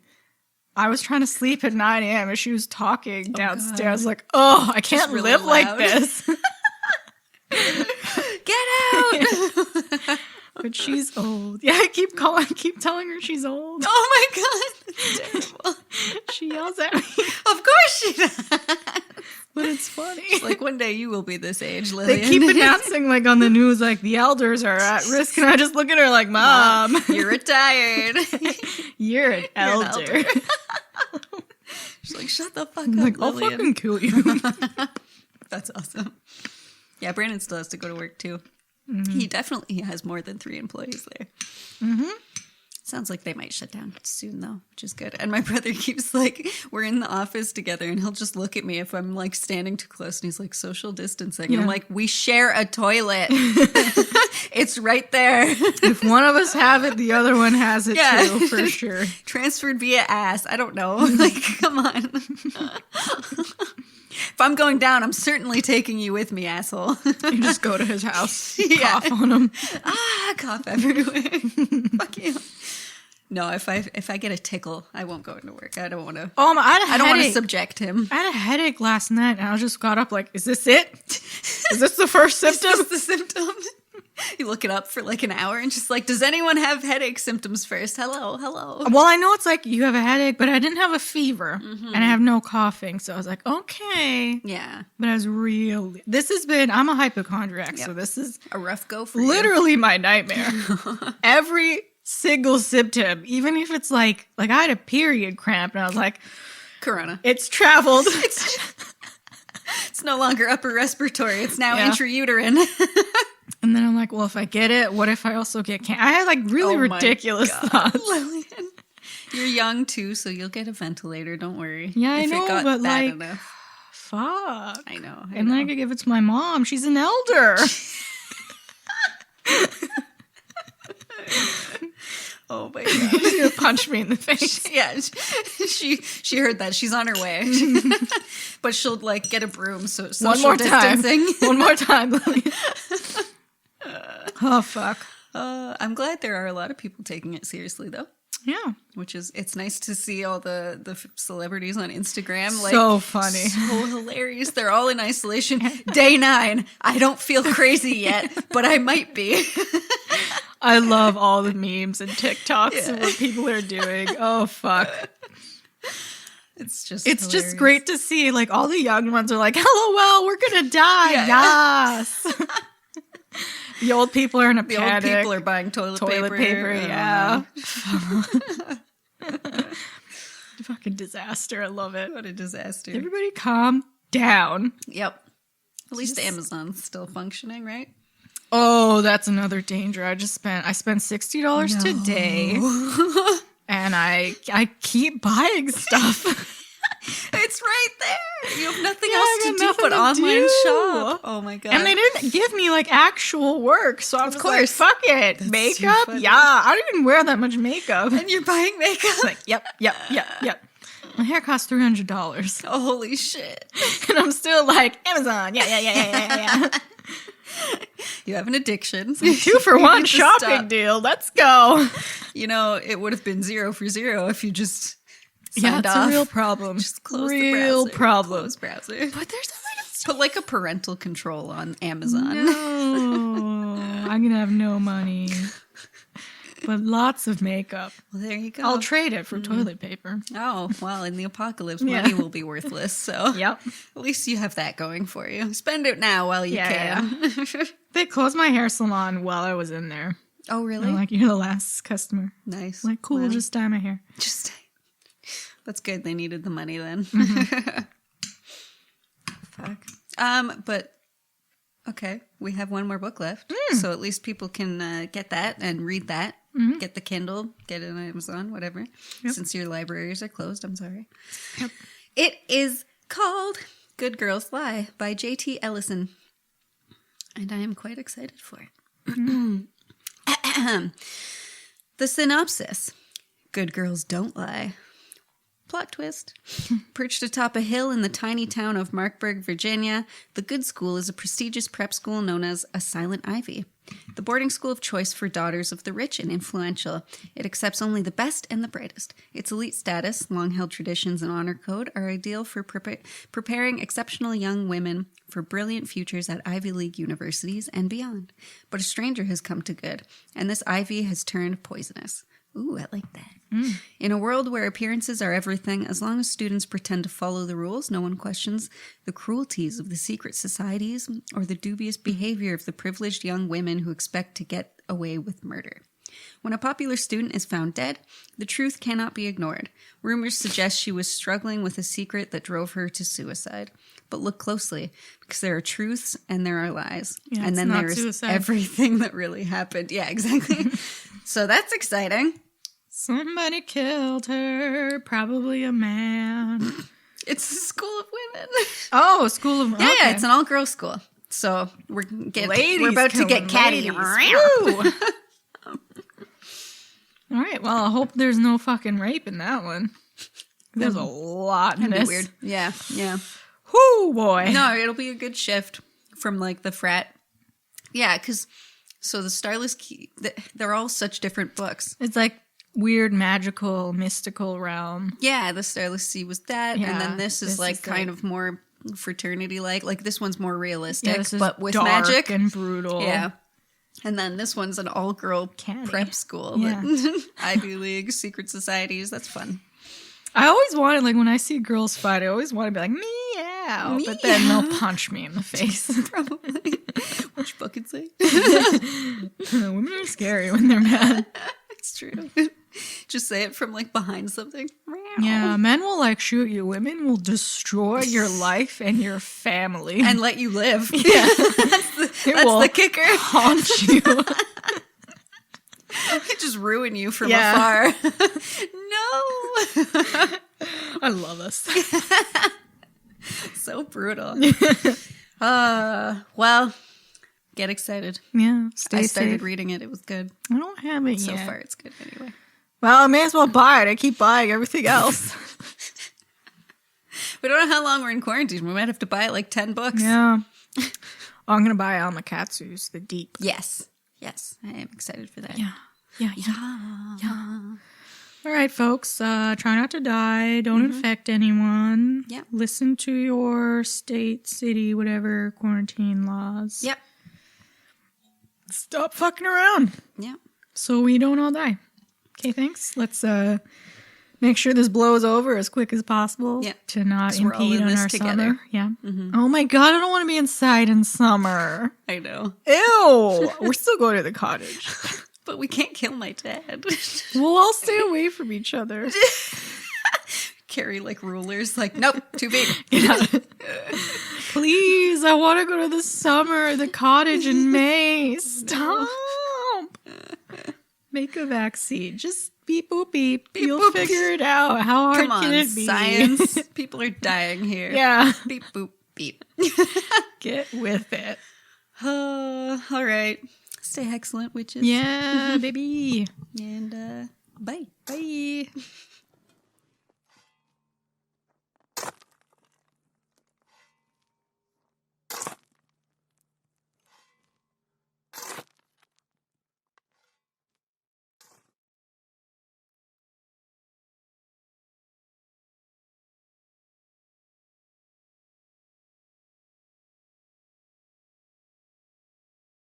I was trying to sleep at 9 a.m. and she was talking downstairs. Like, oh, I can't really live loud. like this. Get out! But she's old. Yeah, I keep telling her she's old. Oh my god, that's terrible. She yells at me. Of course she does. But it's funny. Like, one day you will be this age, Lillian. They keep announcing, like, on the news, like, the elders are at risk. And I just look at her like, Mom. You're retired. You're an elder. She's like, shut the fuck I'm up, like, I'll Lillian. fucking kill you. That's awesome. Yeah, Brandon still has to go to work, too. Mm-hmm. He definitely has more than 3 employees there. Mm-hmm. Sounds like they might shut down soon, though, which is good. And my brother keeps, like, we're in the office together, and he'll just look at me if I'm, like, standing too close, and he's like, social distancing. Yeah. I'm like, we share a toilet. It's right there. If one of us have it, the other one has it too, for sure. Transferred via ass. I don't know. Like, come on. If I'm going down, I'm certainly taking you with me, asshole. You just go to his house, Yeah. cough on him. Cough everywhere. Fuck you. No, if I get a tickle, I won't go into work. I don't want to. Oh, I don't want to subject him. I had a headache last night, and I just got up like, is this it? Is this the first symptom? Is this the symptom? You look it up for like an hour and just like, does anyone have headache symptoms first? Hello. Well, I know it's like you have a headache, but I didn't have a fever, and I have no coughing, so I was like, okay. Yeah. But I was really. I'm a hypochondriac, so this is a rough go for you. literally my nightmare. Every single symptom, even if it's like I had a period cramp, and I was like, Corona. it's traveled. It's no longer upper respiratory. It's now intrauterine. And then I'm like, well, if I get it, what if I also get cancer? I had like really ridiculous thoughts. Lillian. You're young too, so you'll get a ventilator. Don't worry. Yeah, I if know, it got but bad like, enough. fuck. I know. And then I could give it to my mom. She's an elder. Oh my god. She's gonna punch me in the face. Yeah, she heard that. She's on her way. But she'll like get a broom, so social One more time. distancing. One more time, Lily. Oh, fuck. I'm glad there are a lot of people taking it seriously, though. Yeah. It's nice to see all the celebrities on Instagram. Like, So funny. So hilarious. They're all in isolation. Day 9. I don't feel crazy yet, but I might be. I love all the memes and TikToks and what people are doing. Oh, fuck. It's just great to see. Like, all the young ones are like, LOL, we're gonna die. Yeah. Yes. The old people are in a The panic. old people are buying toilet paper. Yeah. Fucking disaster. I love it. What a disaster. Everybody calm down. Yep. At least Amazon's still functioning, right? Oh, that's another danger. I spent $60 today. And I keep buying stuff. It's right there. You have nothing else to do nothing but to online do. shop. Oh my god. And they didn't give me like actual work. So I was like, course. fuck it. That's Makeup? too funny. Yeah. I don't even wear that much makeup. And you're buying makeup? Like, yep. My hair costs $300. Oh, holy shit. And I'm still like, Amazon. Yeah. You have an addiction. 2 for 1 You need to shopping stop. deal. Let's go. You know, it would have been 0 for 0 if you just Yeah, signed it's off. a real problem. Just close real the browser. problem. Close browser. But there's Put like a parental control on Amazon. no. I'm gonna have no money. But lots of makeup. Well, there you go. I'll trade it for toilet paper. Oh, well, in the apocalypse, Yeah. money will be worthless. So Yep. at least you have that going for you. Spend it now while you Yeah, can. They closed my hair salon while I was in there. Oh, really? I'm like, you're the last customer. Nice. I'm like, cool, Well, just dye my hair. just that's good. They needed the money then. Fuck. But okay, we have one more book left, so at least people can get that and read that. Get the Kindle, get it on Amazon, whatever. Yep. Since your libraries are closed, I'm sorry. Yep. It is called Good Girls Lie by J.T. Ellison, and I am quite excited for it. The synopsis: Good girls don't lie. Plot twist. Perched atop a hill in the tiny town of Markburg, Virginia, the Good School is a prestigious prep school known as a Silent Ivy. The boarding school of choice for daughters of the rich and influential. It accepts only the best and the brightest. Its elite status, long-held traditions, and honor code are ideal for preparing exceptional young women for brilliant futures at Ivy League universities and beyond. But a stranger has come to good, and this ivy has turned poisonous. Ooh, I like that. In a world where appearances are everything, as long as students pretend to follow the rules, no one questions the cruelties of the secret societies or the dubious behavior of the privileged young women who expect to get away with murder. When a popular student is found dead, the truth cannot be ignored. Rumors suggest she was struggling with a secret that drove her to suicide. But look closely, because there are truths and there are lies. Yeah, and then there's suicide. Everything that really happened. Yeah, exactly. So that's exciting. Somebody killed her, probably a man. It's a school of women. Oh, a school of... Yeah, okay. it's an all-girls school. So we're about to get killing catty. ladies. Woo! All right, well, I hope there's no fucking rape in that one. There's a lot in That'd this. be weird. Yeah, yeah. Whoo, boy. No, it'll be a good shift from like the frat. Yeah, because so the Starless Key, they're all such different books. It's like weird, magical, mystical realm. Yeah, the Starless Sea was that, Yeah, and then this is like kind of more fraternity-like. Like this one's more realistic, Yeah, this is but with dark magic and brutal. Yeah. And then this one's an all-girl Catty. prep school. Yeah. Ivy League, secret societies. That's fun. I always wanted, like, when I see girls fight, I always want to be like, meow. But then they'll punch me in the face. Probably. What you fucking say? Women are scary when they're mad. It's true. Just say it from, like, behind something. Yeah, men will, like, shoot you. Women will destroy your life and your family. And let you live. Yeah. That's will the kicker. haunt you. It just ruin you from Yeah. afar. No. I love us. So brutal. Well, get excited. Yeah, I started safe. reading it. It was good. I don't have it So yet. far, it's good anyway. Well, I may as well buy it. I keep buying everything else. We don't know how long we're in quarantine. We might have to buy like 10 books. Yeah. Oh, I'm going to buy Alma Katsu's The Deep. Yes. Yes. I am excited for that. Yeah. All right, folks. Try not to die. Don't infect anyone. Yeah. Listen to your state, city, whatever quarantine laws. Yep. Stop fucking around Yeah. so we don't all die. Okay, thanks. Let's make sure this blows over as quick as possible. Yeah. To not 'Cause we're all impede in on this our together. summer. Yeah. Oh my god, I don't want to be inside in summer. I know. Ew. We're still going to the cottage. But we can't kill my dad. We'll all stay away from each other. Carry like rulers. Like, nope, too big. Yeah. Please, I want to go to the cottage in May. Stop. Make a vaccine. Just beep boop beep. You'll boop. Figure it out. How hard Come on, can it be? science. People are dying here. Yeah. Beep, boop, beep. Get with it. All right. Stay excellent, witches. Yeah, baby. And bye. Bye.